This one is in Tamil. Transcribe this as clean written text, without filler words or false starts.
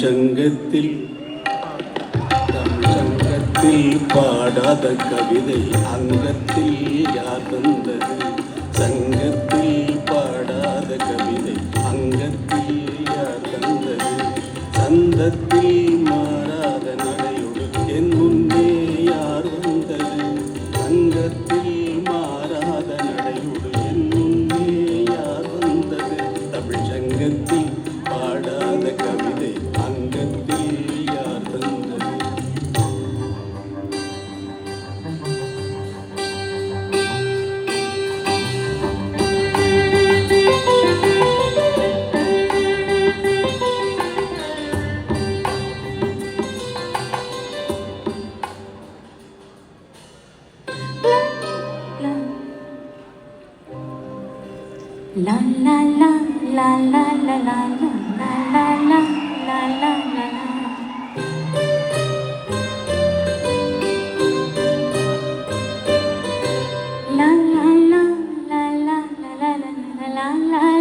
சங்கத்தில் பாடாத கவிதை அங்கத்தில் யார் தந்தது? சங்கத்தில் பாடாத கவிதை அங்கத்தில் யார் தந்தது? சந்தத்தில் மாறாத நடையோடு என் முன்னே யார் வந்தது? சங்கத்தில் மாறாத நடையோடு என் முன்னே யார் வந்தது? தமிழ் சங்கத்தில் பாடாத கவிதை அங்கத்தில் யார் தந்தது? La la la la la la la la la la la la la la. La la la la la la la la la la.